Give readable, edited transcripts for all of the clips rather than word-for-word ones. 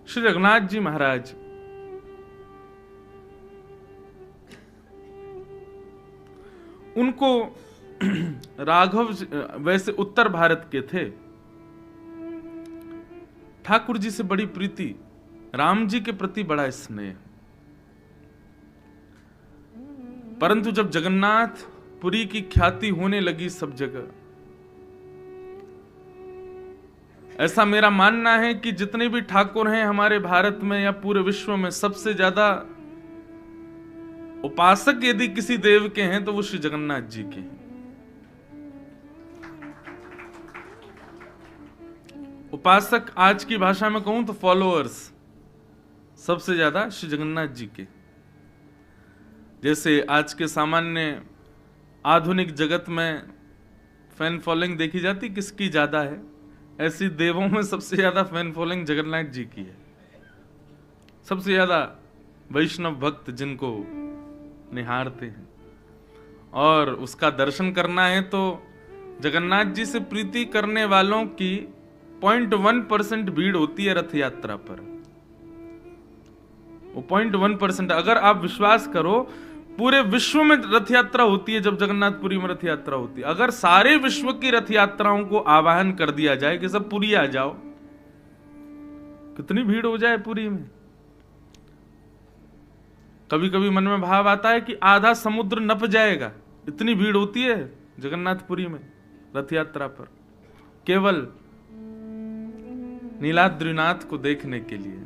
श्री रघुनाथ जी महाराज उनको राघव वैसे उत्तर भारत के थे, ठाकुर जी से बड़ी प्रीति, राम जी के प्रति बड़ा स्नेह। परंतु जब जगन्नाथपुरी की ख्याति होने लगी सब जगह, ऐसा मेरा मानना है कि जितने भी ठाकुर हैं हमारे भारत में या पूरे विश्व में, सबसे ज्यादा उपासक यदि किसी देव के हैं तो वो श्री जगन्नाथ जी के हैं। उपासक आज की भाषा में कहूं तो फॉलोअर्स सबसे ज्यादा श्री जगन्नाथ जी के। जैसे आज के सामान्य आधुनिक जगत में फैन फॉलोइंग देखी जाती किसकी ज्यादा है, ऐसी देवों में सबसे ज्यादा फैन फॉलोइंग जगन्नाथ जी की है। सबसे ज्यादा वैष्णव भक्त जिनको निहारते हैं और उसका दर्शन करना है तो जगन्नाथ जी से प्रीति करने वालों की 0.1% भीड़ होती है रथ यात्रा पर। वो 0.1%, अगर आप विश्वास करो पूरे विश्व में रथ यात्रा होती है, जब जगन्नाथपुरी में रथ यात्रा होती है, अगर सारे विश्व की रथ यात्राओं को आवाहन कर दिया जाए कि सब पुरी आ जाओ, कितनी भीड़ हो जाए पुरी में। कभी कभी मन में भाव आता है कि आधा समुद्र नप जाएगा, इतनी भीड़ होती है जगन्नाथपुरी में रथ यात्रा पर, केवल नीलाद्रिनाथ को देखने के लिए।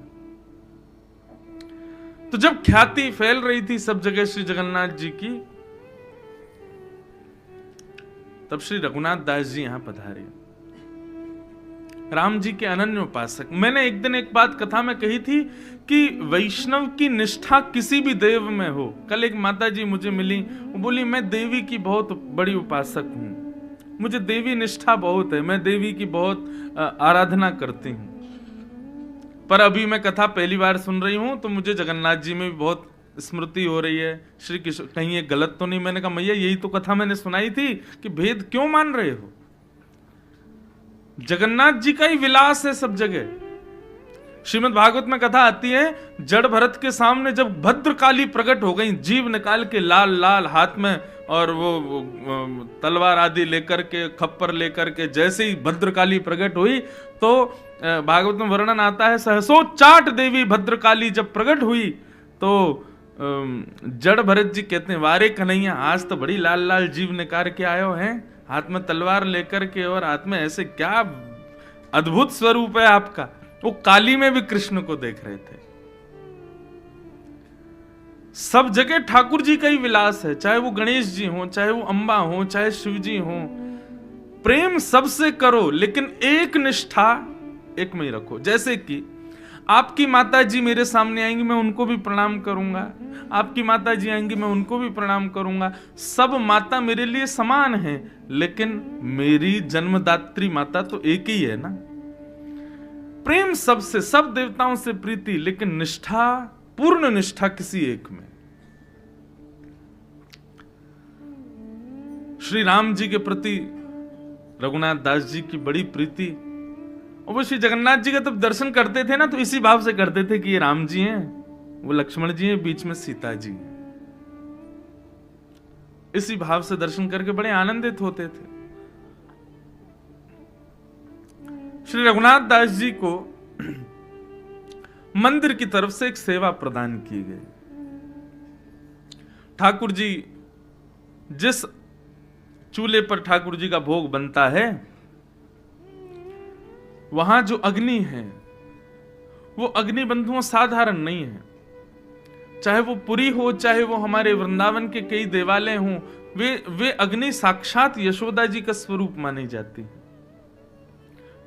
तो जब ख्याति फैल रही थी सब जगह श्री जगन्नाथ जी की, तब श्री रघुनाथ दास जी यहां पधारे, राम जी के अनन्य उपासक। मैंने एक दिन एक बात कथा में कही थी कि वैष्णव की निष्ठा किसी भी देव में हो। कल एक माता जी मुझे मिली, वो बोली मैं देवी की बहुत बड़ी उपासक हूं, मुझे देवी निष्ठा बहुत है, मैं देवी की बहुत आराधना करती हूं, पर अभी मैं कथा पहली बार सुन रही हूं तो मुझे जगन्नाथ जी में भी बहुत स्मृति हो रही है। श्री कृष्ण, कहीं ये गलत तो नहीं? मैंने कहा मैया यही तो कथा मैंने सुनाई थी कि भेद क्यों मान रहे हो? जगन्नाथ जी का ही विलास है सब जगह। श्रीमद् भागवत में कथा आती है, जड़ भरत के सामने जब भद्रकाली प्रकट हो गई, जीव निकाल के लाल लाल हाथ में और वो तलवार आदि लेकर के, खप्पर लेकर के, जैसे ही भद्रकाली प्रकट हुई तो भागवत में वर्णन आता है, सहसो चाट देवी भद्रकाली जब प्रकट हुई तो जड़ भरत जी कहते हैं, वारे कन्हैया आज तो बड़ी लाल लाल जीव निकाल के आयो हैं, हाथ में तलवार लेकर के, और हाथ में ऐसे, क्या अद्भुत स्वरूप है आपका। वो काली में भी कृष्ण को देख रहे थे। सब जगह ठाकुर जी का ही विलास है, चाहे वो गणेश जी हो, चाहे वो अंबा हो, चाहे शिव जी हो। प्रेम सबसे करो लेकिन एक निष्ठा एक में ही रखो। जैसे कि आपकी माता जी मेरे सामने आएंगी, मैं उनको भी प्रणाम करूंगा, आपकी माता जी आएंगी, मैं उनको भी प्रणाम करूंगा। सब माता मेरे लिए समान है, लेकिन मेरी जन्मदात्री माता तो एक ही है ना। प्रेम सबसे, सब देवताओं से प्रीति, लेकिन निष्ठा, पूर्ण निष्ठा किसी एक में। श्री राम जी के प्रति रघुनाथ दास जी की बड़ी प्रीति, और वो श्री जगन्नाथ जी का तब दर्शन करते थे ना तो इसी भाव से करते थे कि ये राम जी हैं, वो लक्ष्मण जी हैं, बीच में सीता जी हैं। इसी भाव से दर्शन करके बड़े आनंदित होते थे। श्री रघुनाथ दास जी को मंदिर की तरफ से एक सेवा प्रदान की गई। ठाकुर जी, जिस चूल्हे पर ठाकुर जी का भोग बनता है, वहां जो अग्नि है वो अग्नि बंधुओं साधारण नहीं है। चाहे वो पुरी हो, चाहे वो हमारे वृंदावन के कई देवालय हों, वे अग्नि साक्षात यशोदा जी का स्वरूप मानी जाती है।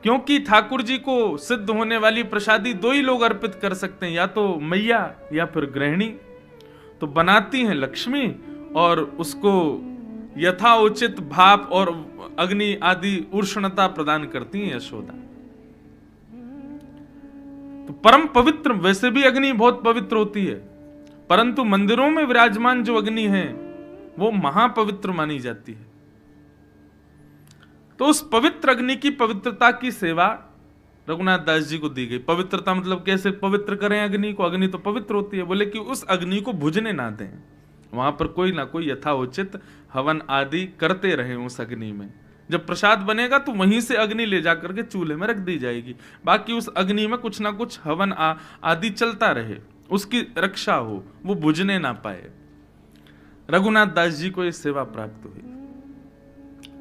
क्योंकि ठाकुर जी को सिद्ध होने वाली प्रसादी दो ही लोग अर्पित कर सकते हैं, या तो मैया या फिर गृहिणी। तो बनाती हैं लक्ष्मी और उसको यथाउचित भाप और अग्नि आदि उष्णता प्रदान करती हैं यशोदा। तो परम पवित्र, वैसे भी अग्नि बहुत पवित्र होती है, परंतु मंदिरों में विराजमान जो अग्नि है वो महापवित्र मानी जाती है। तो उस पवित्र अग्नि की पवित्रता की सेवा रघुनाथ दास जी को दी गई। पवित्रता मतलब कैसे पवित्र करें अग्नि को, अग्नि तो पवित्र होती है। बोले कि उस अग्नि को बुझने ना दें, वहां पर कोई ना कोई यथाउचित हवन आदि करते रहे उस अग्नि में। जब प्रसाद बनेगा तो वहीं से अग्नि ले जाकर के चूल्हे में रख दी जाएगी, बाकी उस अग्नि में कुछ ना कुछ हवन आदि चलता रहे, उसकी रक्षा हो, वो बुझने ना पाए। रघुनाथ दास जी को ये सेवा प्राप्त हुई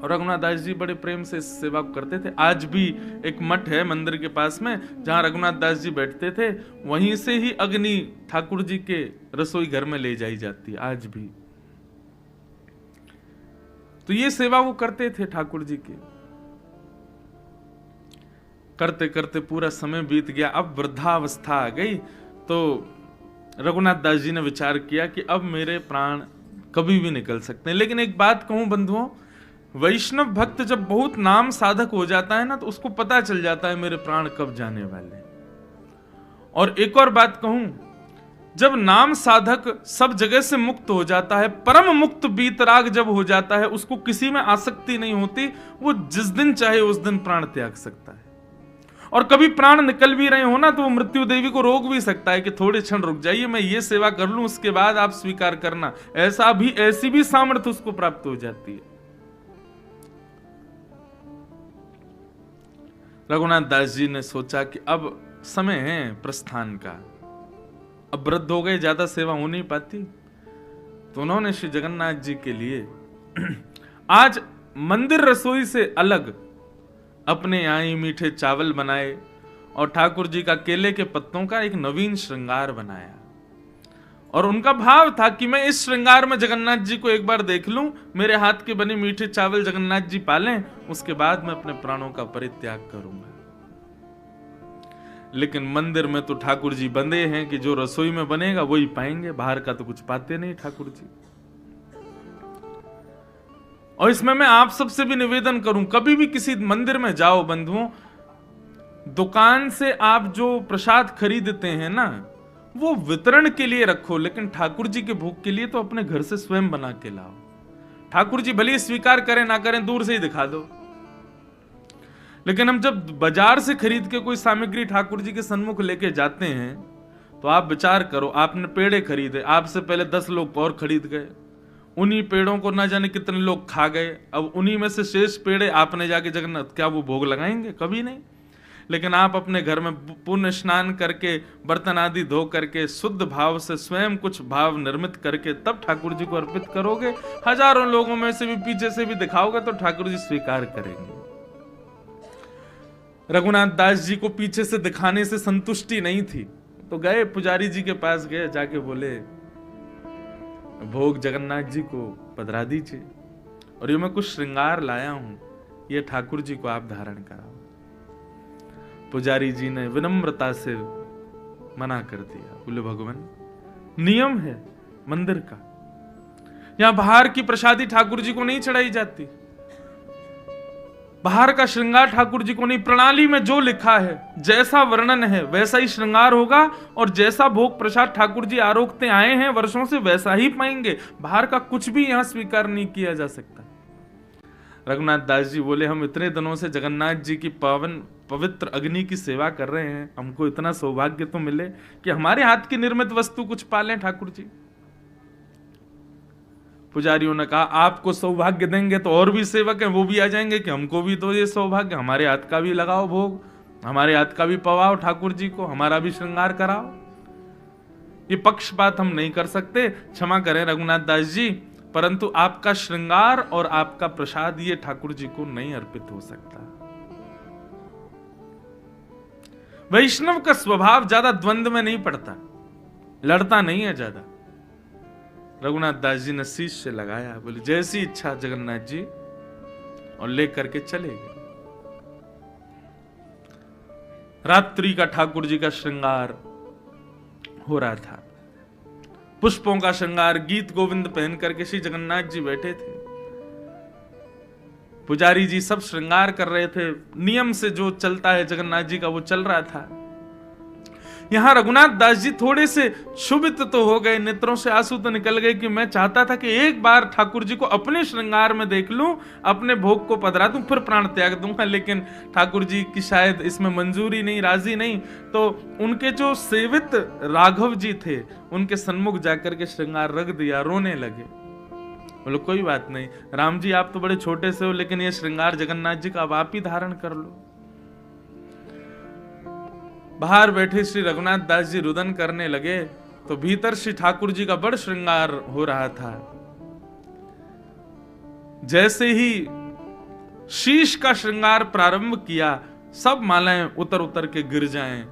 और रघुनाथ दास जी बड़े प्रेम से इस सेवा को करते थे। आज भी एक मठ है मंदिर के पास में जहां रघुनाथ दास जी बैठते थे, वहीं से ही अग्नि ठाकुर जी के रसोई घर में ले जाई जाती है आज भी। तो ये सेवा वो करते थे ठाकुर जी की। करते करते पूरा समय बीत गया, अब वृद्धावस्था आ गई। तो रघुनाथ दास जी ने विचार किया कि अब मेरे प्राण कभी भी निकल सकते हैं। लेकिन एक बात कहूं बंधुओं, वैष्णव भक्त जब बहुत नाम साधक हो जाता है ना, तो उसको पता चल जाता है मेरे प्राण कब जाने वाले। और एक और बात कहूं, जब नाम साधक सब जगह से मुक्त हो जाता है, परम मुक्त बीतराग जब हो जाता है, उसको किसी में आसक्ति नहीं होती, वो जिस दिन चाहे उस दिन प्राण त्याग सकता है। और कभी प्राण निकल भी रहे हो ना, तो वो मृत्यु देवी को रोक भी सकता है कि थोड़े क्षण रुक जाइए, मैं ये सेवा कर लूं, उसके बाद आप स्वीकार करना। ऐसी भी सामर्थ्य उसको प्राप्त हो जाती है। रघुनाथ दास जी ने सोचा कि अब समय है प्रस्थान का, अब वृद्ध हो गए, ज्यादा सेवा हो नहीं पाती। तो उन्होंने श्री जगन्नाथ जी के लिए आज मंदिर रसोई से अलग अपने यहाँ ही मीठे चावल बनाए और ठाकुर जी का केले के पत्तों का एक नवीन श्रृंगार बनाया। और उनका भाव था कि मैं इस श्रृंगार में जगन्नाथ जी को एक बार देख लूं, मेरे हाथ के बने मीठे चावल जगन्नाथ जी पालें, उसके बाद मैं अपने प्राणों का परित्याग करूंगा। लेकिन मंदिर में तो ठाकुर जी बंधे हैं कि जो रसोई में बनेगा वही पाएंगे, बाहर का तो कुछ पाते नहीं ठाकुर जी। और इसमें मैं आप सबसे भी निवेदन करूं, कभी भी किसी मंदिर में जाओ बंधुओं, दुकान से आप जो प्रसाद खरीदते हैं ना, वो वितरण के लिए रखो, लेकिन ठाकुर जी के भोग के लिए तो अपने घर से स्वयं बना के लाओ। ठाकुर जी भले स्वीकार करें ना करें, दूर से ही दिखा दो। लेकिन हम जब बाजार से खरीद के कोई सामग्री ठाकुर जी के सन्मुख लेके जाते हैं, तो आप विचार करो, आपने पेड़े खरीदे, आपसे पहले 10 लोग और खरीद गए, उन्हीं पेड़ों को ना जाने कितने लोग खा गए, अब उन्हीं में से शेष पेड़े आपने जाके जगन्नाथ, क्या वो भोग लगाएंगे? कभी नहीं। लेकिन आप अपने घर में पुण्य स्नान करके, बर्तन आदि धो करके, शुद्ध भाव से स्वयं कुछ भाव निर्मित करके तब ठाकुर जी को अर्पित करोगे, हजारों लोगों में से भी पीछे से भी दिखाओगे तो ठाकुर जी स्वीकार करेंगे। रघुनाथ दास जी को पीछे से दिखाने से संतुष्टि नहीं थी, तो गए पुजारी जी के पास, गए, जाके बोले भोग जगन्नाथ जी को पधरा दीजिए, और ये मैं कुछ श्रृंगार लाया हूं, ये ठाकुर जी को आप धारण कराओ। पुजारी जी ने विनम्रता से मना कर दिया, बोले भगवान नियम है मंदिर का, यहां बाहर की प्रसादी ठाकुर जी को नहीं चढ़ाई जाती, बाहर का श्रृंगार ठाकुर जी को नहीं। प्रणाली में जो लिखा है, जैसा वर्णन है वैसा ही श्रृंगार होगा, और जैसा भोग प्रसाद ठाकुर जी आरोगते आए हैं वर्षों से वैसा ही पाएंगे। बाहर का कुछ भी यहां स्वीकार नहीं किया जा सकता। रघुनाथ दास जी बोले हम इतने दिनों से जगन्नाथ जी की पावन पवित्र अग्नि की सेवा कर रहे हैं, हमको इतना सौभाग्य तो मिले कि हमारे हाथ की निर्मित वस्तु कुछ पालें ठाकुर जी। पुजारियों ने कहा आपको सौभाग्य देंगे तो और भी सेवक हैं, वो भी आ जाएंगे कि हमको भी तो ये सौभाग्य, हमारे हाथ का भी लगाओ भोग, हमारे हाथ का भी पवाओ ठाकुर जी को, हमारा भी श्रृंगार कराओ। ये पक्षपात हम नहीं कर सकते, क्षमा करें रघुनाथ दास जी, परंतु आपका श्रृंगार और आपका प्रसाद ये ठाकुर जी को नहीं अर्पित हो सकता। वैष्णव का स्वभाव ज्यादा द्वंद्व में नहीं पड़ता, लड़ता नहीं है ज्यादा। रघुनाथ दास जी ने शीश से लगाया, बोले जैसी इच्छा जगन्नाथ जी, और लेकर के चले गए। रात्रि का ठाकुर जी का श्रृंगार हो रहा था, पुष्पों का श्रृंगार, गीत गोविंद पहन करके श्री जगन्नाथ जी बैठे थे। पुजारी जी सब श्रृंगार कर रहे थे, नियम से जो चलता है जगन्नाथ जी का वो चल रहा था। यहां रघुनाथ दास जी थोड़े से क्षुभित तो हो गए, नेत्रों से आंसू तो निकल गए कि मैं चाहता था कि एक बार ठाकुर जी को अपने श्रृंगार में देख लूं, अपने भोग को पधरा दूं, फिर प्राण त्याग दूंगा। लेकिन ठाकुर जी की शायद इसमें मंजूरी नहीं, राजी नहीं। तो उनके जो सेवित राघव जी थे, उनके सन्मुख जाकर के श्रृंगार रख दिया, रोने लगे। बोलो कोई बात नहीं राम जी, आप तो बड़े छोटे से हो, लेकिन ये श्रृंगार जगन्नाथ जी का अब आप ही धारण कर लो। बाहर बैठे श्री रघुनाथ दास जी रुदन करने लगे, तो भीतर श्री ठाकुर जी का बड़ श्रृंगार हो रहा था। जैसे ही शीश का श्रृंगार प्रारंभ किया, सब मालाएं उतर उतर के गिर जाएं,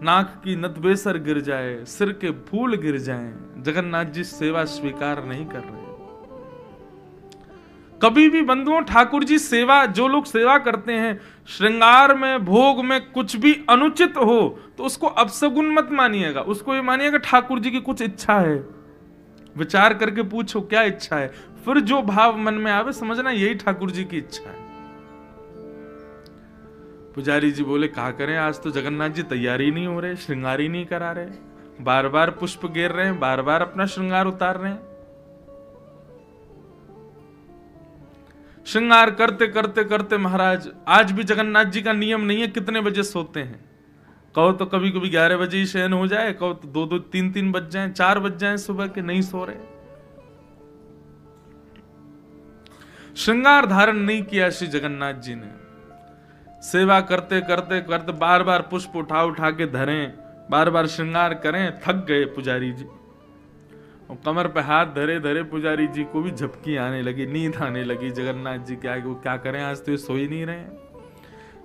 नाक की नतबेसर गिर जाए, सिर के फूल गिर जाएं। जगन्नाथ जी सेवा स्वीकार नहीं कर रहे। कभी भी बंधुओं ठाकुर जी सेवा, जो लोग सेवा करते हैं, श्रृंगार में, भोग में कुछ भी अनुचित हो तो उसको अपशगुन मत मानिएगा, उसको ये मानिएगा ठाकुर जी की कुछ इच्छा है। विचार करके पूछो क्या इच्छा है, फिर जो भाव मन में आवे समझना यही ठाकुर जी की इच्छा है। पुजारी जी बोले क्या करें, आज तो जगन्नाथ जी तैयारी नहीं हो रहे, श्रृंगार ही नहीं करा रहे, बार बार पुष्प गिर रहे हैं, बार बार अपना श्रृंगार उतार रहे हैं। श्रृंगार करते करते करते महाराज, आज भी जगन्नाथ जी का नियम नहीं है कितने बजे सोते हैं। कहो तो कभी कभी 11 बजे ही शयन हो जाए, कहो तो 2-2, 3-3 बज जाए, 4 बज जाए सुबह के, नहीं सो रहे। श्रृंगार धारण नहीं किया श्री जगन्नाथ जी ने। सेवा करते करते करते बार बार पुष्प उठा उठा के धरें, बार बार श्रृंगार करें, थक गए पुजारी जी। और कमर पे हाथ धरे धरे पुजारी जी को भी झपकी आने लगी, नींद आने लगी। जगन्नाथ जी क्या करें, आज तो ये सो ही नहीं रहे।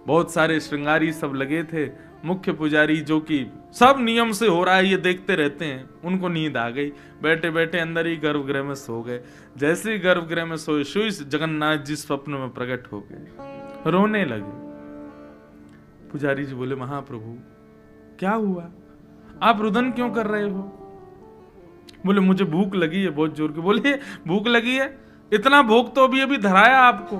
बहुत सारे श्रृंगारी सब लगे थे, मुख्य पुजारी जो कि सब नियम से हो रहा है ये देखते रहते हैं, उनको नींद आ गई, बैठे बैठे अंदर ही गर्भगृह में सो गए। जैसे ही गर्भगृह में सोए, सोई जगन्नाथ जी स्वप्न में प्रकट हो गए, रोने लगे। पुजारी जी बोले महाप्रभु क्या हुआ, आप रुदन क्यों कर रहे हो? बोले मुझे भूख लगी है बहुत जोर की। बोले भूख लगी है, इतना भोग तो अभी अभी धराया आपको,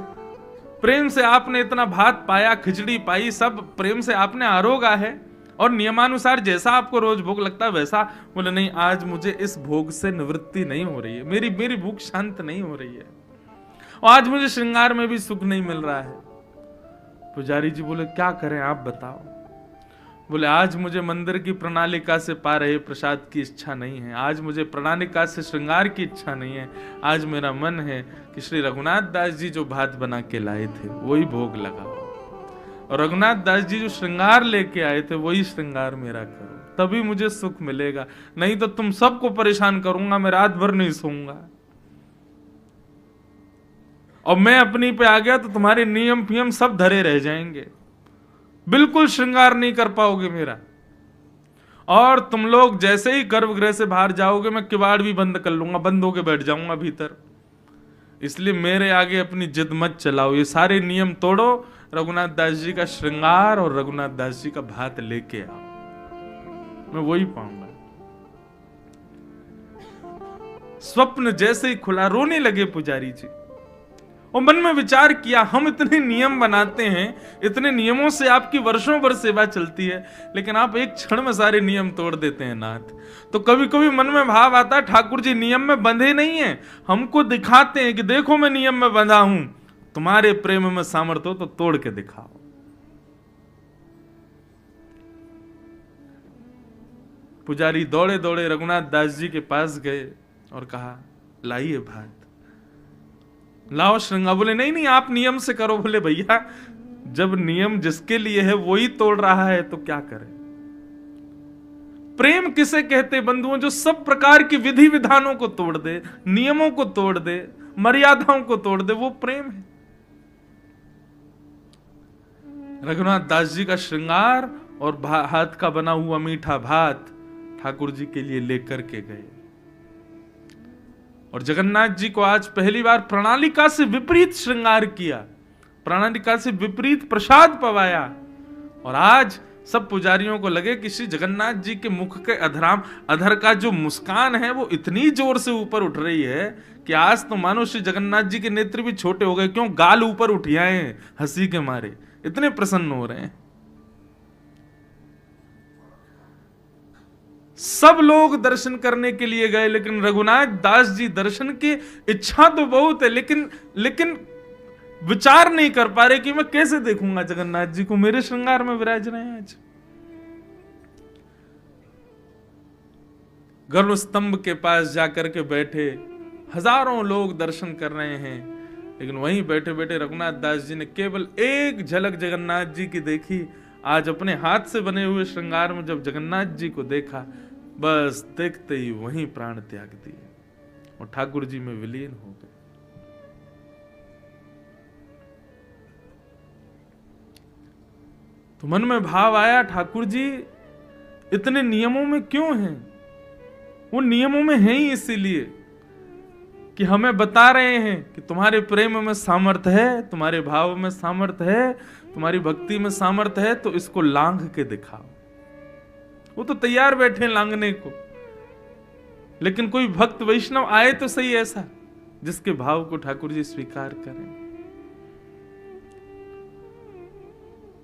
प्रेम से आपने इतना भात पाया, खिचड़ी पाई, सब प्रेम से आपने आरोगा है, और नियमानुसार जैसा आपको रोज भोग लगता है वैसा। बोले नहीं, आज मुझे इस भोग से निवृत्ति नहीं हो रही है, मेरी भूख शांत नहीं हो रही है, और आज मुझे श्रृंगार में भी सुख नहीं मिल रहा है। पुजारी जी बोले क्या करें आप बताओ? बोले आज मुझे मंदिर की प्रणालिका से पा रहे प्रसाद की इच्छा नहीं है, आज मुझे प्रणालिका से श्रृंगार की इच्छा नहीं है। आज मेरा मन है कि श्री रघुनाथ दास जी जो भात बना के लाए थे वही भोग लगाओ, और रघुनाथ दास जी जो श्रृंगार लेके आए थे वही श्रृंगार मेरा करो, तभी मुझे सुख मिलेगा। नहीं तो तुम सबको परेशान करूंगा, मैं रात भर नहीं सोऊंगा, और मैं अपनी पे आ गया तो तुम्हारे नियम फियम सब धरे रह जाएंगे, बिल्कुल श्रृंगार नहीं कर पाओगे मेरा। और तुम लोग जैसे ही गर्भगृह से बाहर जाओगे मैं किवाड़ भी बंद कर लूंगा, बंद होके बैठ जाऊंगा भीतर। इसलिए मेरे आगे अपनी जिद मत चलाओ, ये सारे नियम तोड़ो, रघुनाथ दास जी का श्रृंगार और रघुनाथ दास जी का भात लेके आओ, मैं वही पाऊंगा। स्वप्न जैसे ही खुला, रोने लगे पुजारी जी, और मन में विचार किया हम इतने नियम बनाते हैं, इतने नियमों से आपकी वर्षों भर सेवा चलती है, लेकिन आप एक क्षण में सारे नियम तोड़ देते हैं नाथ। तो कभी कभी मन में भाव आता है ठाकुर जी नियम में बंधे नहीं है, हमको दिखाते हैं कि देखो मैं नियम में बंधा हूं, तुम्हारे प्रेम में सामर्थ्य हो तो तोड़ के दिखाओ। पुजारी दौड़े दौड़े रघुनाथ दास जी के पास गए और कहा लाइए भात, लाओ श्रृंगार। बोले नहीं नहीं आप नियम से करो। बोले भैया जब नियम जिसके लिए है वही तोड़ रहा है तो क्या करें? प्रेम किसे कहते बंधुओं? जो सब प्रकार की विधि विधानों को तोड़ दे, नियमों को तोड़ दे, मर्यादाओं को तोड़ दे, वो प्रेम है। रघुनाथ दास जी का श्रृंगार और हाथ का बना हुआ मीठा भात ठाकुर जी के लिए लेकर के गए, और जगन्नाथ जी को आज पहली बार प्रणालिका से विपरीत श्रृंगार किया, प्रणालिका से विपरीत प्रसाद पवाया। और आज सब पुजारियों को लगे कि श्री जगन्नाथ जी के मुख के अधर का जो मुस्कान है वो इतनी जोर से ऊपर उठ रही है कि आज तो मानो श्री जगन्नाथ जी के नेत्र भी छोटे हो गए, क्यों गाल ऊपर उठियाए हैं हंसी के मारे, इतने प्रसन्न हो रहे हैं। सब लोग दर्शन करने के लिए गए, लेकिन रघुनाथ दास जी दर्शन की इच्छा तो बहुत है, लेकिन विचार नहीं कर पा रहे कि मैं कैसे देखूंगा जगन्नाथ जी को, मेरे श्रृंगार में विराज रहे हैं आज। गर्भ स्तंभ के पास जाकर के बैठे, हजारों लोग दर्शन कर रहे हैं, लेकिन वहीं बैठे बैठे रघुनाथ दास जी ने केवल एक झलक जगन्नाथ जी की देखी। आज अपने हाथ से बने हुए श्रृंगार में जब जगन्नाथ जी को देखा, बस देखते ही वहीं प्राण त्याग दिए और ठाकुर जी में विलीन हो गए। तो मन में भाव आया, ठाकुर जी इतने नियमों में क्यों हैं? वो नियमों में है ही इसीलिए कि हमें बता रहे हैं कि तुम्हारे प्रेम में सामर्थ्य है, तुम्हारे भाव में सामर्थ्य है, तुम्हारी भक्ति में सामर्थ्य है, तो इसको लांघ के दिखाओ। वो तो तैयार बैठे लांघने को, लेकिन कोई भक्त वैष्णव आए तो सही ऐसा जिसके भाव को ठाकुर जी स्वीकार करें।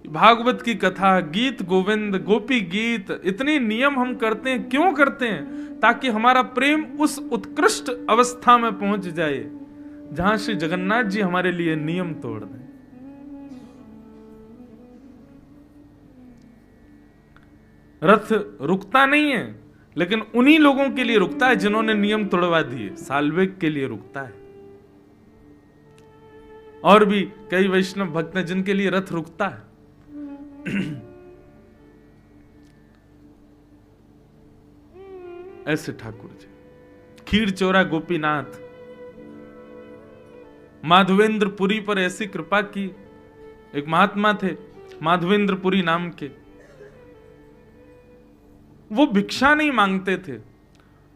भागवत की कथा, गीत गोविंद, गोपी गीत, इतने नियम हम करते हैं, क्यों करते हैं? ताकि हमारा प्रेम उस उत्कृष्ट अवस्था में पहुंच जाए जहां श्री जगन्नाथ जी हमारे लिए नियम तोड़ दें। रथ रुकता नहीं है, लेकिन उन्हीं लोगों के लिए रुकता है जिन्होंने नियम तोड़वा दिए। साल्वेग के लिए रुकता है। और भी कई वैष्णव भक्त हैं जिनके लिए रथ रुकता है। ऐसे ठाकुर जी, खीर चोरा गोपीनाथ, माधवेंद्रपुरी पर ऐसी कृपा की। एक महात्मा थे माधवेंद्रपुरी नाम के, वो भिक्षा नहीं मांगते थे,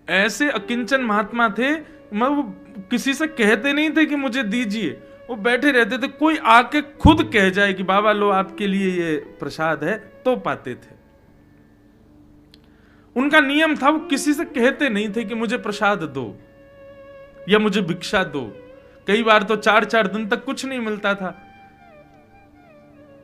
ऐसे अकिंचन महात्मा थे। वो किसी से कहते नहीं थे कि मुझे दीजिए, वो बैठे रहते थे, कोई आके खुद कह जाए कि बाबा लो आपके लिए ये प्रसाद है, तो पाते थे। उनका नियम था, वो किसी से कहते नहीं थे कि मुझे प्रसाद दो या मुझे भिक्षा दो। कई बार तो 4-4 दिन तक कुछ नहीं मिलता था।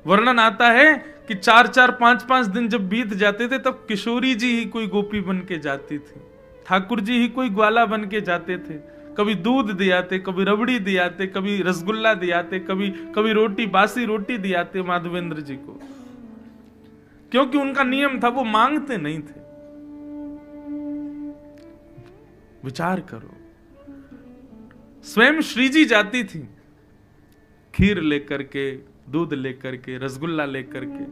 वर्णन आता है कि 4-4, 5-5 दिन जब बीत जाते थे, तब किशोरी जी ही कोई गोपी बन के जाती थी, ठाकुर जी ही कोई ग्वाला बन के जाते थे। कभी दूध दियाते, कभी रबड़ी दियाते, कभी रसगुल्ला दियाते, कभी रोटी, बासी रोटी दियाते माधवेंद्र जी को, क्योंकि उनका नियम था, वो मांगते नहीं थे। विचार करो, स्वयं श्री जी जाती थी खीर लेकर के, दूध लेकर के, रसगुल्ला लेकर के,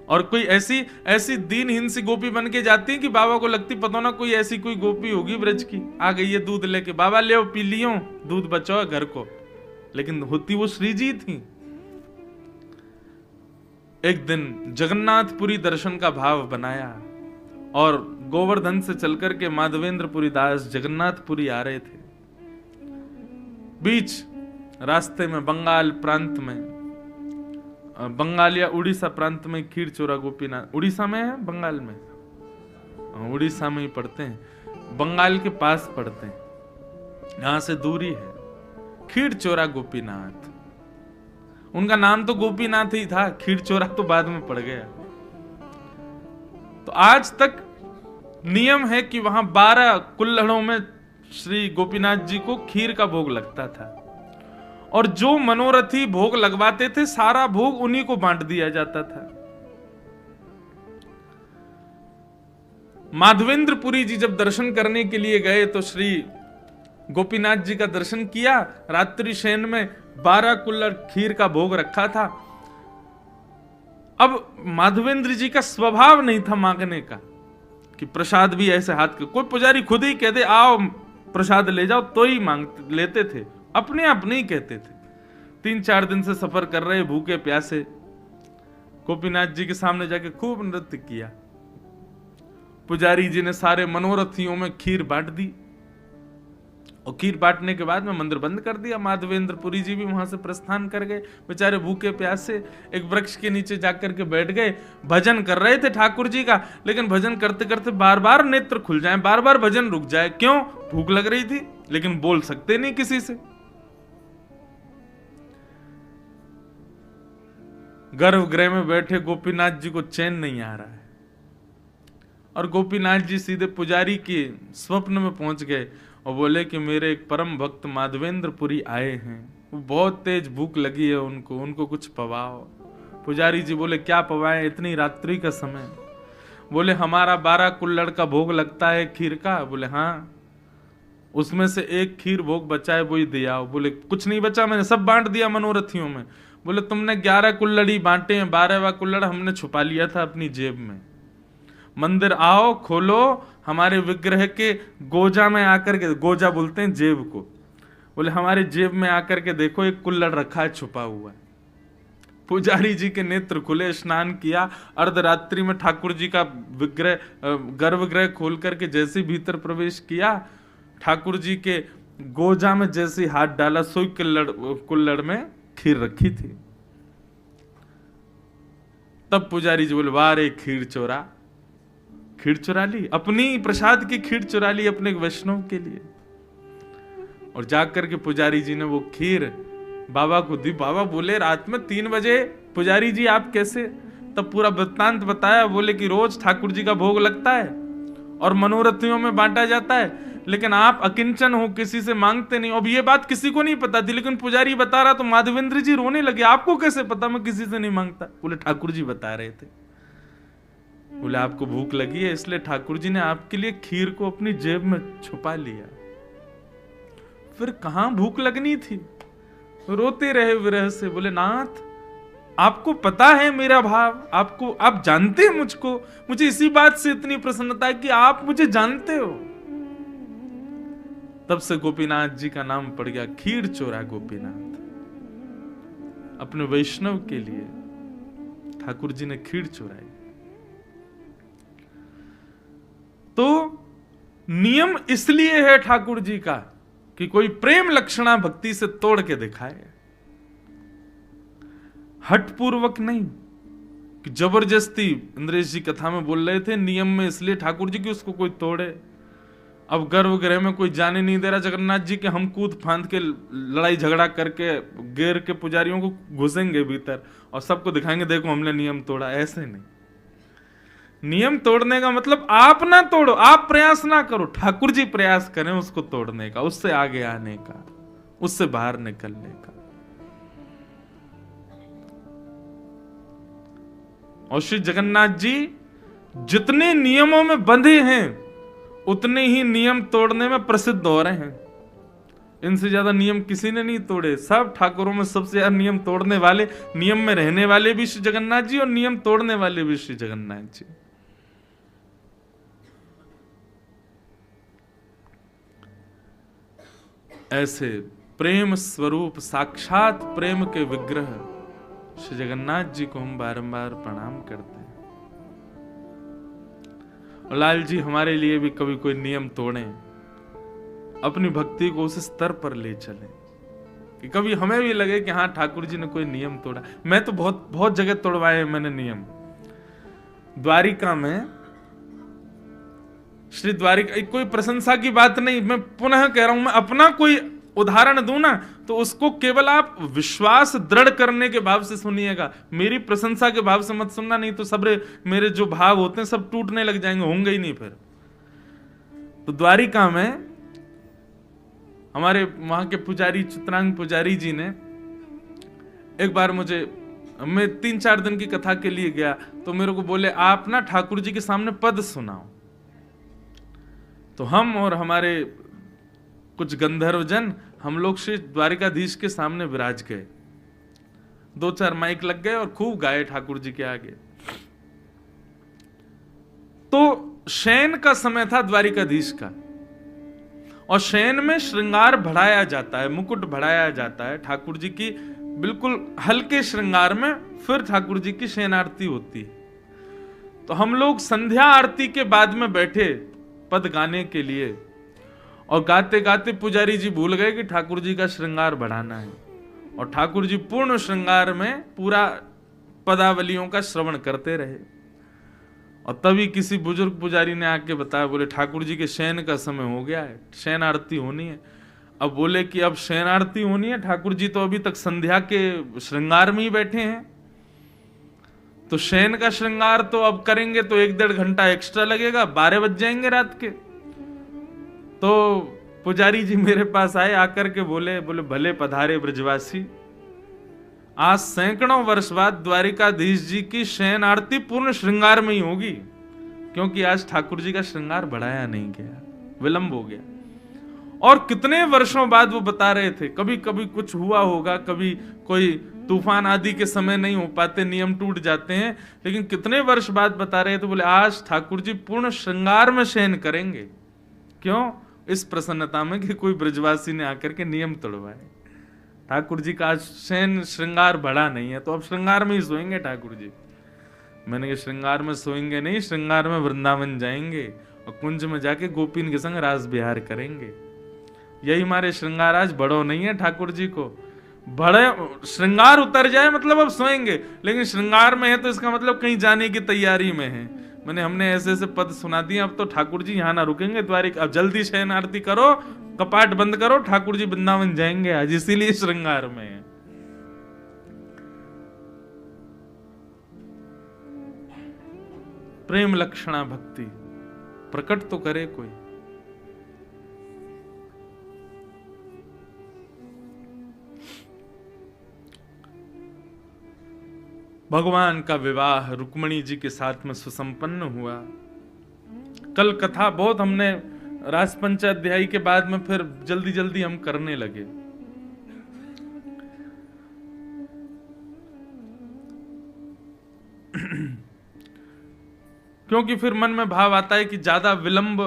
और कोई ऐसी दीनहीन सी गोपी बन के जाती कि बाबा को लगती पता ना कोई ऐसी कोई गोपी होगी ब्रज की, आ गई है दूध लेके, बाबा ले पी लियो, दूध बचाओ घर को, लेकिन होती वो श्री जी थी। एक दिन जगन्नाथपुरी दर्शन का भाव बनाया और गोवर्धन से चलकर के माधवेंद्रपुरी दास जगन्नाथपुरी आ रहे थे। बीच रास्ते में बंगाल प्रांत में, बंगाल या उड़ीसा प्रांत में खीर चोरा गोपीनाथ, उड़ीसा में है, बंगाल में, उड़ीसा में ही पड़ते हैं, बंगाल के पास पड़ते हैं, यहां से दूरी है। खीर चोरा गोपीनाथ, उनका नाम तो गोपीनाथ ही था, खीर चोरा तो बाद में पड़ गया। तो आज तक नियम है कि वहां 12 कुल्हड़ों में श्री गोपीनाथ जी को खीर का भोग लगता था, और जो मनोरथी भोग लगवाते थे, सारा भोग उन्हीं को बांट दिया जाता था। माधवेंद्रपुरी जी जब दर्शन करने के लिए गए तो श्री गोपीनाथ जी का दर्शन किया। रात्रि शयन में 12 कुल्हड़ खीर का भोग रखा था। अब माधवेंद्र जी का स्वभाव नहीं था मांगने का कि प्रसाद भी ऐसे हाथ के, कोई पुजारी खुद ही कहते आओ प्रसाद ले जाओ, तो ही मांगते लेते थे, अपने आप नहीं कहते थे। 3-4 दिन से सफर कर रहे भूखे प्यासे, गोपीनाथ जी के सामने जाके खूब नृत्य किया। पुजारी जी ने सारे मनोरथियों में खीर बांट दी, और खीर बांटने के बाद में मंदिर बंद कर दिया। माधवेंद्रपुरी जी भी वहां से प्रस्थान कर गए, बेचारे भूखे प्यासे एक वृक्ष के नीचे जाकर के बैठ गए। भजन कर रहे थे ठाकुर जी का, लेकिन भजन करते करते बार बार नेत्र खुल जाए, बार बार भजन रुक जाए। क्यों? भूख लग रही थी, लेकिन बोल सकते नहीं किसी से। गर्भगृह में बैठे गोपीनाथ जी को चैन नहीं आ रहा है, और गोपीनाथ जी सीधे पुजारी के स्वप्न में पहुंच गए और बोले कि मेरे एक परम भक्त माधवेंद्रपुरी आए हैं, वो बहुत तेज भूख लगी है उनको कुछ पवाओ। पुजारी जी बोले क्या पवाएं, इतनी रात्रि का समय? बोले हमारा 12 कुल्हड़ का भोग लगता है खीर का। बोले हाँ, उसमें से एक खीर भोग बचा है, वही दिया। बोले कुछ नहीं बचा, मैंने सब बांट दिया मनोरथियों में। बोले तुमने 11 कुल्हड़ी बांटे हैं, 12वां कुल्हड़ हमने छुपा लिया था अपनी जेब में। मंदिर आओ, खोलो, हमारे विग्रह के गोजा में आकर के, गोजा बोलते हैं जेब को, बोले हमारे जेब में आकर के देखो एक कुल्हड़ रखा है छुपा हुआ है। पुजारी जी के नेत्र खुले, स्नान किया, अर्धरात्रि में ठाकुर जी का विग्रह गर्भगृह खोल करके जैसे भीतर प्रवेश किया, ठाकुर जी के गोजा में जैसे हाथ डाला, सोई कुल्हड़ में खीर रखी थी। तब पुजारी जी बोले वाह रे खीर चोरा, खीर चुरा ली, अपनी प्रसाद की खीर चुरा ली अपने वैष्णव के लिए। और जाकर के पुजारी जी ने वो खीर बाबा को दी। बाबा बोले रात में 3 बजे पुजारी जी आप कैसे? तब पूरा वृत्तांत बताया। बोले कि रोज ठाकुर जी का भोग लगता है और मनोरथियों में बांटा जाता है, लेकिन आप अकिंचन हो, किसी से मांगते नहीं। अब ये बात किसी को नहीं पता थी, लेकिन पुजारी बता रहा तो माधवेंद्र जी रोने लगे, आपको कैसे पता मैं किसी से नहीं मांगता? बोले ठाकुर जी बता रहे थे। बोले आपको भूख लगी है इसलिए ठाकुर जी ने आपके लिए खीर को अपनी जेब में छुपा लिया। फिर कहां भूख लगनी थी? रोते रहे विरह से। बोले नाथ आपको पता है मेरा भाव, आप जानते हैं मुझको, मुझे इसी बात से इतनी प्रसन्नता है कि आप मुझे जानते हो। तब से गोपीनाथ जी का नाम पड़ गया खीर चोरा गोपीनाथ। अपने वैष्णव के लिए ठाकुर जी ने खीर चोराई। तो नियम इसलिए है ठाकुर जी का कि कोई प्रेम लक्षणा भक्ति से तोड़ के दिखाए, हठपूर्वक नहीं कि जबरदस्ती। इंद्रेश जी कथा में बोल रहे थे नियम में इसलिए ठाकुर जी की उसको कोई तोड़े। अब गर्भगृह में कोई जाने नहीं दे रहा जगन्नाथ जी के, हम कूद फांद के लड़ाई झगड़ा करके गेर के पुजारियों को घुसेंगे भीतर और सबको दिखाएंगे देखो हमने नियम तोड़ा। ऐसे नहीं, नियम तोड़ने का मतलब आप ना तोड़ो, आप प्रयास ना करो, ठाकुर जी प्रयास करें उसको तोड़ने का, उससे आगे आने का, उससे बाहर निकलने का। और श्री जगन्नाथ जी जितने नियमों में बंधे हैं उतने ही नियम तोड़ने में प्रसिद्ध हो रहे हैं। इनसे ज्यादा नियम किसी ने नहीं तोड़े। सब ठाकुरों में सबसे ज्यादा नियम तोड़ने वाले, नियम में रहने वाले भी श्री जगन्नाथ जी और नियम तोड़ने वाले भी श्री जगन्नाथ जी। ऐसे प्रेम स्वरूप साक्षात प्रेम के विग्रह श्री जगन्नाथ जी को हम बारंबार प्रणाम करते हैं। और लाल जी हमारे लिए भी कभी कोई नियम तोड़े, अपनी भक्ति को उस स्तर पर ले चले कि कभी हमें भी लगे कि हाँ ठाकुर जी ने कोई नियम तोड़ा। मैं तो बहुत जगह तोड़वाए मैंने नियम। द्वारिका में श्री द्वारिका, कोई प्रशंसा की बात नहीं, मैं पुनः कह रहा हूं, मैं अपना कोई उदाहरण दूं ना तो उसको केवल आप विश्वास दृढ़ करने के भाव से सुनिएगा, मेरी प्रशंसा के भाव से मत सुनना, नहीं तो सब मेरे जो भाव होते हैं सब टूटने लग जाएंगे, होंगे ही नहीं फिर। तो द्वारिका में हमारे वहां के पुजारी चित्रांग पुजारी जी ने एक बार मैं 3-4 दिन की कथा के लिए गया तो मेरे को बोले आप ना ठाकुर जी के सामने पद सुनाओ। तो हम और हमारे कुछ गंधर्व जन, हम लोग श्री द्वारिकाधीश के सामने विराज गए, 2-4 माइक लग गए और खूब गाए ठाकुर जी के आगे। तो शयन का समय था द्वारिकाधीश का, और शयन में श्रृंगार बढ़ाया जाता है, मुकुट बढ़ाया जाता है ठाकुर जी की, बिल्कुल हल्के श्रृंगार में फिर ठाकुर जी की शयन आरती होती है। तो हम लोग संध्या आरती के बाद में बैठे पद गाने के लिए, और गाते गाते पुजारी जी भूल गए कि ठाकुर जी का श्रृंगार बढ़ाना है, और ठाकुर जी पूर्ण श्रृंगार में पूरा पदावलियों का श्रवण करते रहे। और तभी किसी बुजुर्ग पुजारी ने आके बताया, बोले ठाकुर जी के शयन का समय हो गया है, शयन आरती होनी है। अब बोले कि अब शयन आरती होनी है, ठाकुर जी तो अभी तक संध्या के श्रृंगार में ही बैठे हैं। तो शयन का श्रृंगार तो अब करेंगे तो 1-1.5 घंटा एक्स्ट्रा लगेगा, 12 बज जाएंगे रात के। तो पुजारी जी मेरे पास आए, आकर के बोले भले पधारे ब्रजवासी, आज सैकड़ों वर्ष बाद द्वारिकाधीश जी की शयन आरती पूर्ण श्रृंगार में ही होगी, क्योंकि आज ठाकुर जी का श्रृंगार बढ़ाया नहीं गया, विलंब हो गया। और कितने वर्षों बाद वो बता रहे थे, कभी कभी कुछ हुआ होगा, कभी कोई तूफान आदि के समय नहीं हो पाते, नियम टूट जाते हैं, लेकिन कितने वर्ष बाद बता रहे थे, बोले आज ठाकुर जी पूर्ण श्रृंगार में शयन करेंगे। क्यों? इस प्रसन्नता में कि कोई ब्रजवासी ने आकर के नियम तोड़वाए। ठाकुर जी का आज शयन श्रृंगार बढ़ा नहीं है, तो अब श्रृंगार में ही सोएंगे ठाकुर जी। मैंने कहा श्रृंगार में सोएंगे नहीं, श्रृंगार में वृंदावन जाएंगे और कुंज में जाके गोपीन के संग रास विहार करेंगे। यही हमारे श्रृंगार आज बड़ो नहीं है ठाकुर जी को। बड़े श्रृंगार उतर जाए मतलब अब सोएंगे, लेकिन श्रृंगार में है तो इसका मतलब कहीं जाने की तैयारी में है। मैंने हमने ऐसे ऐसे पद सुना दिए, अब तो ठाकुर जी यहाँ ना रुकेंगे द्वारिका, अब जल्दी शयन आरती करो, कपाट बंद करो, ठाकुर जी वृंदावन जाएंगे आज, इसीलिए श्रृंगार में है। प्रेम लक्षणा भक्ति प्रकट तो करे कोई। भगवान का विवाह रुक्मिणी जी के साथ में सुसंपन्न हुआ। कल कथा बहुत हमने रास पंचाध्यायी के बाद में फिर जल्दी जल्दी हम करने लगे। क्योंकि फिर मन में भाव आता है कि ज्यादा विलंब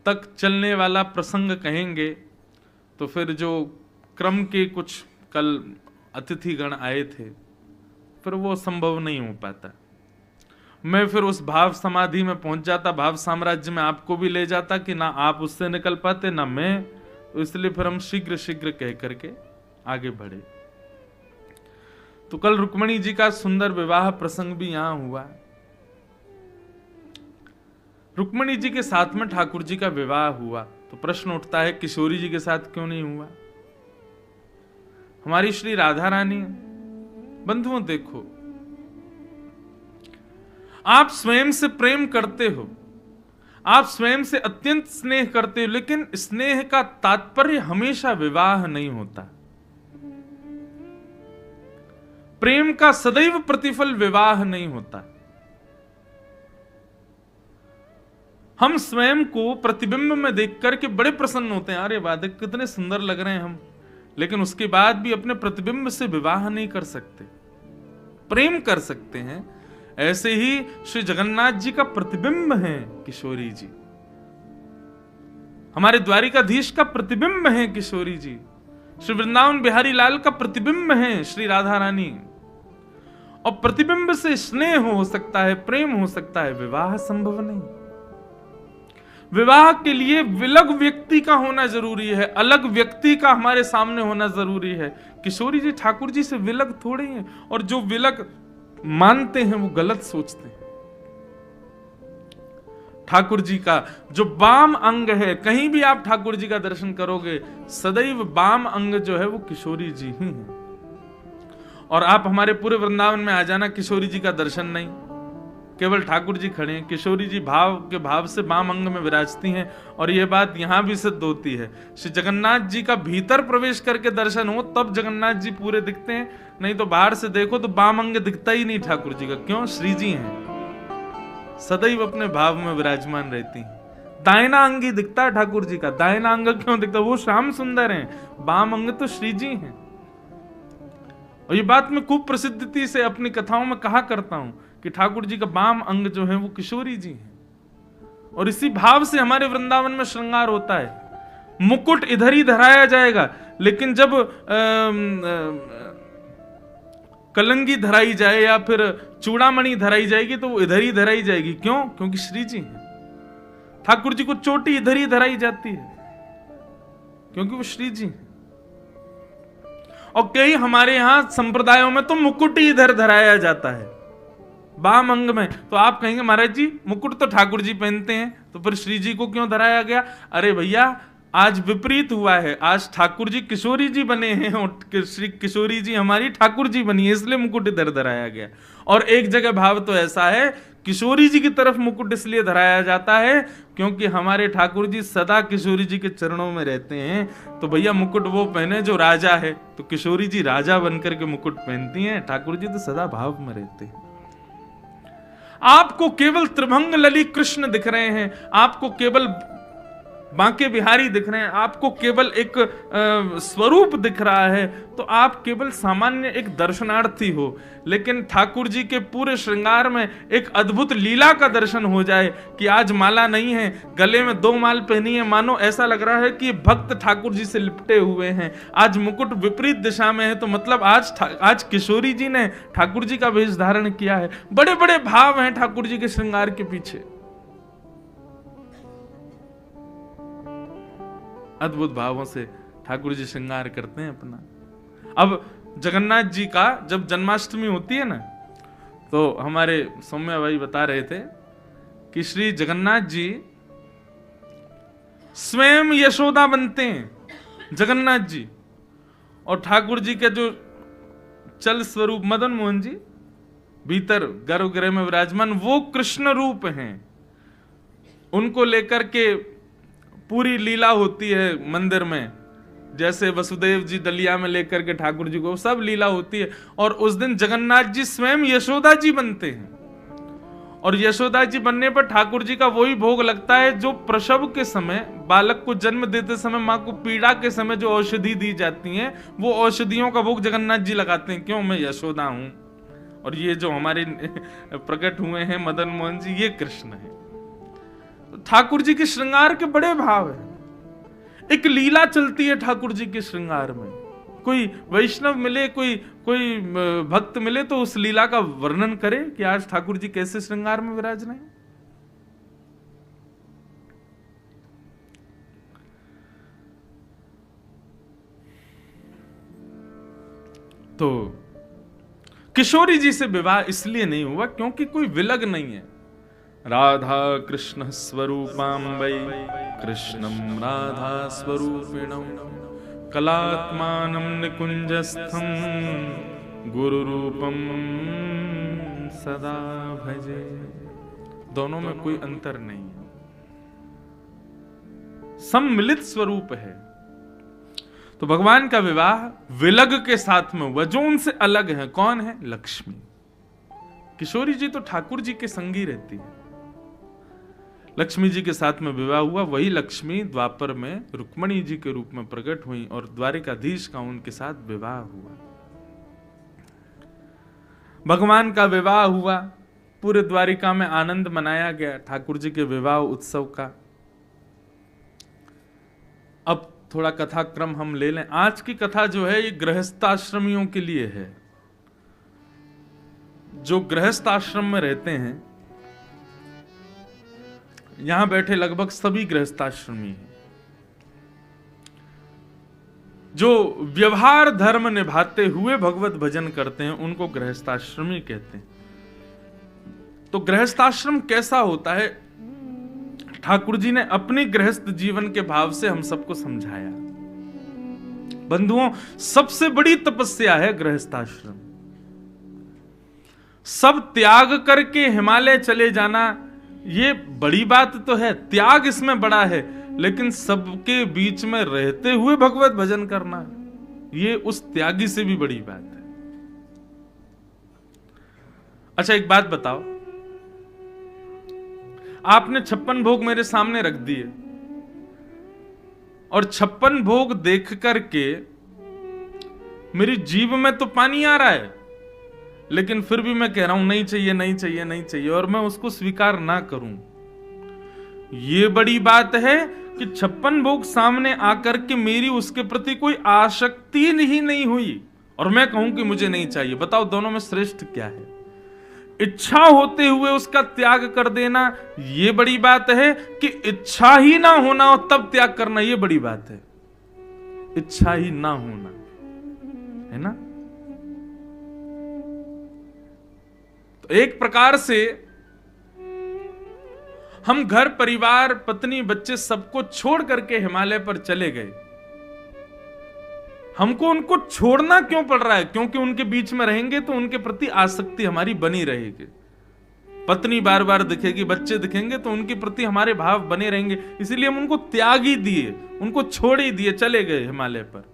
तक चलने वाला प्रसंग कहेंगे तो फिर जो क्रम के कुछ कल अतिथिगण आए थे फिर वो संभव नहीं हो पाता। मैं फिर उस भाव समाधि में पहुंच जाता, भाव साम्राज्य में आपको भी ले जाता कि ना आप उससे निकल पाते ना मैं, तो इसलिए फिर हम शीघ्र शीघ्र कह करके आगे बढ़े। तो कल रुक्मिणी जी का सुंदर विवाह प्रसंग भी यहां हुआ। रुक्मिणी जी के साथ में ठाकुर जी का विवाह हुआ, तो प्रश्न उठता है किशोरी जी के साथ क्यों नहीं हुआ? हमारी श्री राधा रानी, बंधुओं देखो, आप स्वयं से प्रेम करते हो, आप स्वयं से अत्यंत स्नेह करते हो, लेकिन स्नेह का तात्पर्य हमेशा विवाह नहीं होता। प्रेम का सदैव प्रतिफल विवाह नहीं होता। हम स्वयं को प्रतिबिंब में देख करके बड़े प्रसन्न होते हैं, अरे वाह कितने सुंदर लग रहे हैं हम, लेकिन उसके बाद भी अपने प्रतिबिंब से विवाह नहीं कर सकते, प्रेम कर सकते हैं। ऐसे ही श्री जगन्नाथ जी का प्रतिबिंब है किशोरी जी, हमारे द्वारिकाधीश का प्रतिबिंब है किशोरी जी, श्री वृंदावन बिहारी लाल का प्रतिबिंब है श्री राधा रानी। और प्रतिबिंब से स्नेह हो सकता है, प्रेम हो सकता है, विवाह संभव नहीं। विवाह के लिए विलग व्यक्ति का होना जरूरी है, अलग व्यक्ति का हमारे सामने होना जरूरी है। किशोरी जी ठाकुर जी से विलग थोड़े हैं, और जो विलग मानते हैं वो गलत सोचते हैं। ठाकुर जी का जो वाम अंग है, कहीं भी आप ठाकुर जी का दर्शन करोगे सदैव वाम अंग जो है वो किशोरी जी ही है। और आप हमारे पूरे वृंदावन में आ जाना, किशोरी जी का दर्शन नहीं, केवल ठाकुर जी खड़े हैं। किशोरी जी भाव के भाव से वाम अंग में विराजती हैं, और यह बात यहां भी सिद्ध होती है। श्री जगन्नाथ जी का भीतर प्रवेश करके दर्शन हो तब जगन्नाथ जी पूरे दिखते हैं, नहीं तो बाहर से देखो तो वाम अंग दिखता ही नहीं ठाकुर जी का। क्यों? श्री जी हैं, सदैव अपने भाव में विराजमान रहती हैं। दाहिना अंग ही दिखता है ठाकुर जी का, दाहिना अंग क्यों दिखता? वो श्याम सुंदर हैं, वाम अंग तो श्री जी हैं। और ये बात मैं खूब प्रसिद्धि से अपनी कथाओं में कहा करता हूं कि ठाकुर जी का वाम अंग जो है वो किशोरी जी हैं, और इसी भाव से हमारे वृंदावन में श्रृंगार होता है। मुकुट इधर ही धराया जाएगा, लेकिन जब कलंगी धराई जाए या फिर चूड़ामणि धराई जाएगी तो वो इधर ही धराई जाएगी। क्यों? क्योंकि श्री जी हैं। ठाकुर जी को चोटी इधर ही धराई जाती है क्योंकि वो श्री जी हैं। और कई हमारे यहां संप्रदायों में तो मुकुट ही इधर धराया जाता है वाम अंग में। तो आप कहेंगे महाराज जी मुकुट तो ठाकुर जी पहनते हैं, तो फिर श्री जी को क्यों धराया गया? अरे भैया आज विपरीत हुआ है, आज ठाकुर जी किशोरी जी बने हैं और श्री किशोरी जी हमारी ठाकुर जी बनी है, इसलिए मुकुट इधर धराया गया। और एक जगह भाव तो ऐसा है, किशोरी जी की तरफ मुकुट इसलिए धराया जाता है क्योंकि हमारे ठाकुर जी सदा किशोरी जी के चरणों में रहते हैं। तो भैया मुकुट वो पहने जो राजा है, तो किशोरी जी राजा बनकर के मुकुट पहनती हैं, ठाकुर जी तो सदा भाव में रहते हैं। आपको केवल त्रिभंग लली कृष्ण दिख रहे हैं, आपको केवल बांके बिहारी दिख रहे हैं, आपको केवल एक स्वरूप दिख रहा है, तो आप केवल सामान्य एक दर्शनार्थी हो। लेकिन ठाकुर जी के पूरे श्रृंगार में एक अद्भुत लीला का दर्शन हो जाए कि आज माला नहीं है, गले में 2 माल पहनी है, मानो ऐसा लग रहा है कि भक्त ठाकुर जी से लिपटे हुए हैं। आज मुकुट विपरीत दिशा में है, तो मतलब आज किशोरी जी ने ठाकुर जी का वेश धारण किया है। बड़े बड़े भाव हैं ठाकुर जी के श्रृंगार के पीछे, अद्भुत भावों से ठाकुर जी श्रृंगार करते हैं अपना। अब जगन्नाथ जी का जब जन्माष्टमी होती है ना, तो हमारे सौम्या भाई बता रहे थे कि श्री जगन्नाथ जी स्वयं यशोदा बनते हैं जगन्नाथ जी, और ठाकुर जी के जो चल स्वरूप मदन मोहन जी भीतर गर्भगृह में विराजमान, वो कृष्ण रूप हैं। उनको लेकर के पूरी लीला होती है मंदिर में, जैसे वसुदेव जी दलिया में लेकर के ठाकुर जी को, सब लीला होती है। और उस दिन जगन्नाथ जी स्वयं यशोदा जी बनते हैं, और यशोदा जी बनने पर ठाकुर जी का वही भोग लगता है जो प्रसव के समय, बालक को जन्म देते समय मां को पीड़ा के समय जो औषधि दी जाती है, वो औषधियों का भोग जगन्नाथ जी लगाते हैं। क्यों? मैं यशोदा हूं, और ये जो हमारे प्रकट हुए हैं मदन मोहन जी, ये कृष्ण है। ठाकुर जी के श्रृंगार के बड़े भाव है, एक लीला चलती है ठाकुर जी के श्रृंगार में। कोई वैष्णव मिले, कोई भक्त मिले तो उस लीला का वर्णन करे कि आज ठाकुर जी कैसे श्रृंगार में विराज रहे हैं। तो किशोरी जी से विवाह इसलिए नहीं हुआ क्योंकि कोई विलग नहीं है। राधा कृष्ण स्वरूपां वै कृष्णं राधा स्वरूपिणं कलात्मानं निकुंजस्थं गुरुरूपं सदा भजे। दोनों में कोई अंतर नहीं है, सम्मिलित स्वरूप है। तो भगवान का विवाह विलग के साथ में हुआ, जो उनसे अलग है। कौन है? लक्ष्मी। किशोरी जी तो ठाकुर जी के संगी रहती है, लक्ष्मी जी के साथ में विवाह हुआ। वही लक्ष्मी द्वापर में रुक्मणी जी के रूप में प्रकट हुई और द्वारिकाधीश का उनके साथ विवाह हुआ। भगवान का विवाह हुआ, पूरे द्वारिका में आनंद मनाया गया ठाकुर जी के विवाह उत्सव का। अब थोड़ा कथा क्रम हम ले लें। आज की कथा जो है ये गृहस्थाश्रमियों के लिए है, जो गृहस्थ आश्रम में रहते हैं। यहां बैठे लगभग सभी गृहस्थाश्रमी हैं। जो व्यवहार धर्म निभाते हुए भगवत भजन करते हैं उनको गृहस्थाश्रमी कहते हैं। तो गृहस्थाश्रम कैसा होता है, ठाकुर जी ने अपनी गृहस्थ जीवन के भाव से हम सबको समझाया। बंधुओं, सबसे बड़ी तपस्या है गृहस्थाश्रम। सब त्याग करके हिमालय चले जाना, ये बड़ी बात तो है, त्याग इसमें बड़ा है, लेकिन सबके बीच में रहते हुए भगवत भजन करना, ये उस त्यागी से भी बड़ी बात है। अच्छा, एक बात बताओ, आपने 56 भोग मेरे सामने रख दिए और 56 भोग देख करके मेरी जीभ में तो पानी आ रहा है, लेकिन फिर भी मैं कह रहा हूं नहीं चाहिए, नहीं चाहिए, नहीं चाहिए, और मैं उसको स्वीकार ना करूं। यह बड़ी बात है कि 56 भोग सामने आकर के मेरी उसके प्रति कोई आसक्ति ही नहीं हुई और मैं कहूं कि मुझे नहीं चाहिए। बताओ दोनों में श्रेष्ठ क्या है? इच्छा होते हुए उसका त्याग कर देना यह बड़ी बात है कि इच्छा ही ना होना और तब त्याग करना, यह बड़ी बात है। इच्छा ही ना होना, है ना? तो एक प्रकार से हम घर परिवार पत्नी बच्चे सबको छोड़ करके हिमालय पर चले गए। हमको उनको छोड़ना क्यों पड़ रहा है? क्योंकि उनके बीच में रहेंगे तो उनके प्रति आसक्ति हमारी बनी रहेगी। पत्नी बार बार दिखेगी, बच्चे दिखेंगे तो उनके प्रति हमारे भाव बने रहेंगे। इसीलिए हम उनको त्याग ही दिए, उनको छोड़ ही दिए, चले गए हिमालय पर।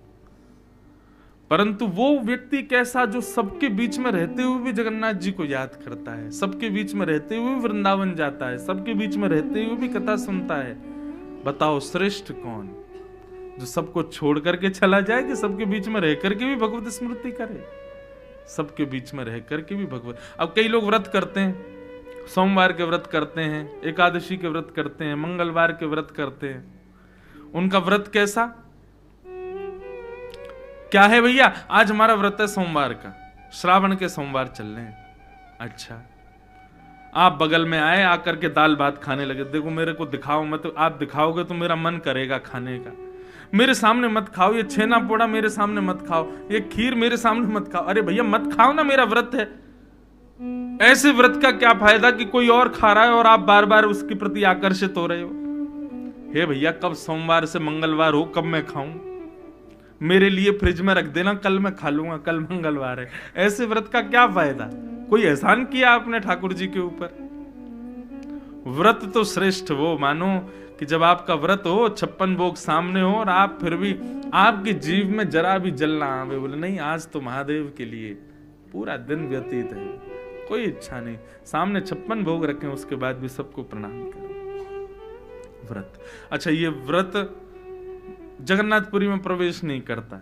परंतु वो व्यक्ति कैसा जो सबके बीच में रहते हुए भी जगन्नाथ जी को याद करता है, सबके बीच में रहते हुए भी वृंदावन जाता है, सबके बीच में रहते हुए भी कथा सुनता है। बताओ श्रेष्ठ कौन? जो सबको छोड़ करके चला जाए कि सबके बीच में रह करके भी भगवत स्मृति करे? सबके बीच में रह करके भी भगवत। अब कई लोग व्रत करते हैं, सोमवार के व्रत करते हैं, एकादशी के व्रत करते हैं, मंगलवार के व्रत करते हैं। उनका व्रत कैसा क्या है? भैया आज हमारा व्रत है सोमवार का, श्रावण के सोमवार चल रहे हैं। अच्छा, आप बगल में आए, आकर के दाल भात खाने लगे। देखो मेरे को दिखाओ मत, आप दिखाओगे तो मेरा मन करेगा खाने का। मेरे सामने मत खाओ, ये छेना पोड़ा मेरे सामने मत खाओ, ये खीर मेरे सामने मत खाओ। अरे भैया मत खाओ ना, मेरा व्रत है। ऐसे व्रत का क्या फायदा कि कोई और खा रहा है और आप बार बार उसके प्रति आकर्षित हो रहे हो? हे भैया कब सोमवार से मंगलवार हो, कब मैं खाऊं? मेरे लिए फ्रिज में रख देना, कल मैं खा लूंगा, कल मंगलवार है। ऐसे व्रत का क्या फायदा? कोई एहसान किया आपने ठाकुर जी के ऊपर? व्रत तो श्रेष्ठ वो मानो कि जब आपका व्रत हो, 56 भोग सामने हो और आप फिर भी आपके जीव में जरा भी जल ना आवे, बोले नहीं आज तो महादेव के लिए पूरा दिन व्यतीत है, कोई इच्छा नहीं, सामने 56 भोग रखें, उसके बाद भी सबको प्रणाम करें। व्रत। अच्छा, ये व्रत जगन्नाथपुरी में प्रवेश नहीं करता।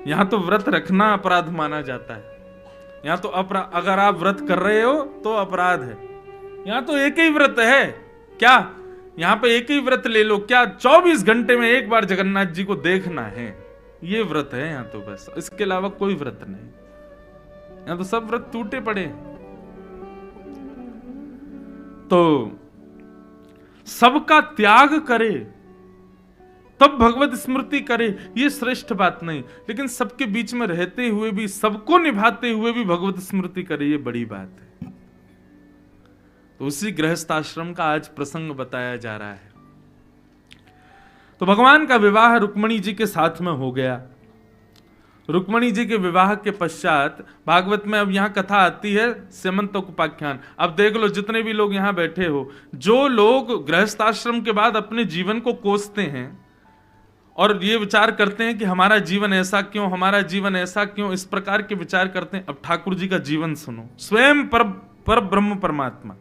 यहां तो व्रत रखना अपराध माना जाता है। यहां तो अगर आप व्रत कर रहे हो तो अपराध है। यहां तो एक ही व्रत है क्या? यहां पे एक ही व्रत ले लो क्या? 24 घंटे में एक बार जगन्नाथ जी को देखना है, ये व्रत है यहां तो बस। इसके अलावा कोई व्रत नहीं। यहां तो सब व्रत टूटे पड़े। तो सबका त्याग करे तब भगवत स्मृति करे, ये श्रेष्ठ बात नहीं। लेकिन सबके बीच में रहते हुए भी, सबको निभाते हुए भी भगवत स्मृति करे, ये बड़ी बात है। तो उसी गृहस्थ आश्रम का आज प्रसंग बताया जा रहा है। तो भगवान का विवाह रुक्मणी जी के साथ में हो गया। रुक्मणी जी के विवाह के पश्चात भागवत में अब यहां कथा आती है स्यमंतकोपाख्यान। अब देख लो जितने भी लोग यहां बैठे हो, जो लोग गृहस्थ आश्रम के बाद अपने जीवन को कोसते हैं और ये विचार करते हैं कि हमारा जीवन ऐसा क्यों, हमारा जीवन ऐसा क्यों, इस प्रकार के विचार करते हैं। अब ठाकुर जी का जीवन सुनो। स्वयं पर ब्रह्म परमात्मा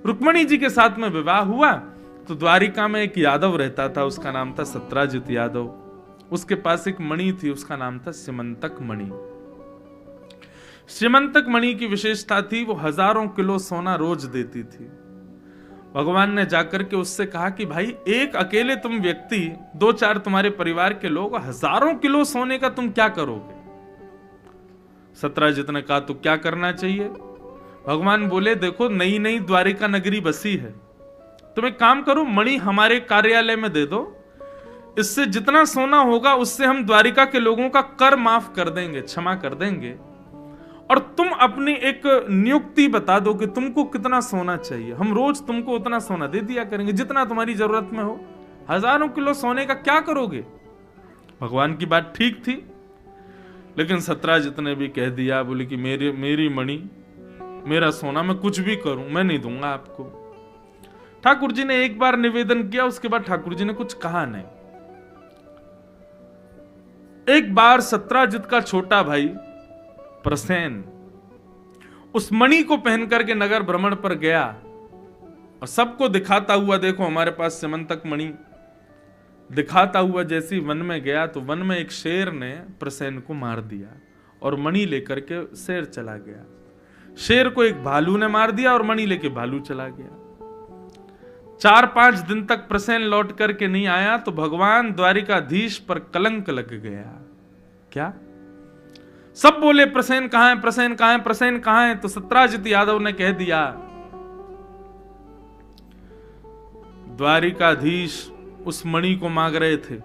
रुक्मणी जी के साथ में विवाह हुआ तो द्वारिका में एक यादव रहता था, उसका नाम था सत्राजित यादव। उसके पास एक मणि थी, उसका नाम था सिमंतक मणि। सिमंतक मणि की विशेषता थी वो हजारों किलो सोना रोज देती थी। भगवान ने जाकर के उससे कहा कि भाई एक अकेले तुम व्यक्ति, 2-4 तुम्हारे परिवार के लोग, हजारों किलो सोने का तुम क्या करोगे? सत्राजित ने कहा तो क्या करना चाहिए? भगवान बोले देखो नई नई द्वारिका नगरी बसी है, तुम एक काम करो, मणि हमारे कार्यालय में दे दो, इससे जितना सोना होगा उससे हम द्वारिका के लोगों का कर माफ कर देंगे, क्षमा कर देंगे। और तुम अपनी एक नियुक्ति बता दो कि तुमको कितना सोना चाहिए, हम रोज तुमको उतना सोना दे दिया करेंगे जितना तुम्हारी जरूरत में हो। हजारों किलो सोने का क्या करोगे? भगवान की बात ठीक थी, लेकिन सत्राजित ने भी कह दिया, बोले कि मेरी मणि, मेरा सोना, मैं कुछ भी करूं मैं नहीं दूंगा आपको। ठाकुर जी ने एक बार निवेदन किया, उसके बाद ठाकुर जी ने कुछ कहा नहीं। एक बार सत्राजित का छोटा भाई प्रसेन उस मणि को पहन करके नगर भ्रमण पर गया और सबको दिखाता हुआ, देखो हमारे पास सिमंतक मणि, दिखाता हुआ जैसी वन में गया तो वन में एक शेर ने प्रसेन को मार दिया और मणि लेकर के शेर चला गया। शेर को एक भालू ने मार दिया और मणि लेके भालू चला गया। 4-5 दिन तक प्रसेन लौट करके नहीं आया तो भगवान द्वारिकाधीश पर कलंक लग गया। क्या? सब बोले प्रसेन कहां है, प्रसेन कहां है, प्रसेन कहां है? तो सत्राजित यादव ने कह दिया, द्वारिकाधीश उस मणि को मांग रहे थे,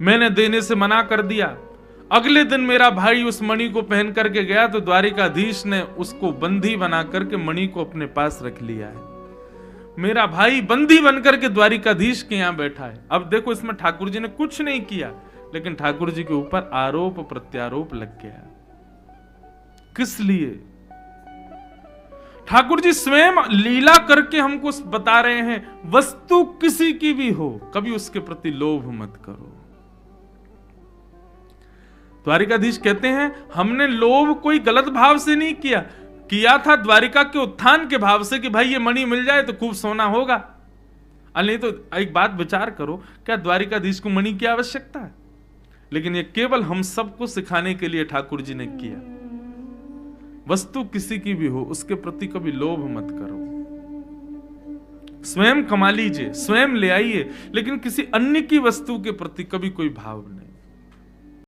मैंने देने से मना कर दिया। अगले दिन मेरा भाई उस मणि को पहन करके गया तो द्वारिकाधीश ने उसको बंदी बना करके मणि को अपने पास रख लिया है। मेरा भाई बंदी बनकर के द्वारिकाधीश के यहां बैठा है। अब देखो इसमें ठाकुर जी ने कुछ नहीं किया, लेकिन ठाकुर जी के ऊपर आरोप प्रत्यारोप लग गया। किस लिए? ठाकुर जी स्वयं लीला करके हमको बता रहे हैं, वस्तु किसी की भी हो कभी उसके प्रति लोभ मत करो। द्वारिकाधीश कहते हैं हमने लोभ कोई गलत भाव से नहीं किया था द्वारिका के उत्थान के भाव से कि भाई ये मणि मिल जाए तो खूब सोना होगा। नहीं तो एक बात विचार करो, क्या द्वारिकाधीश को मणि की आवश्यकता है? लेकिन ये केवल हम सबको सिखाने के लिए ठाकुर जी ने किया। वस्तु किसी की भी हो उसके प्रति कभी लोभ मत करो। स्वयं कमा लीजिए, स्वयं ले आइए, लेकिन किसी अन्य की वस्तु के प्रति कभी कोई भाव नहीं।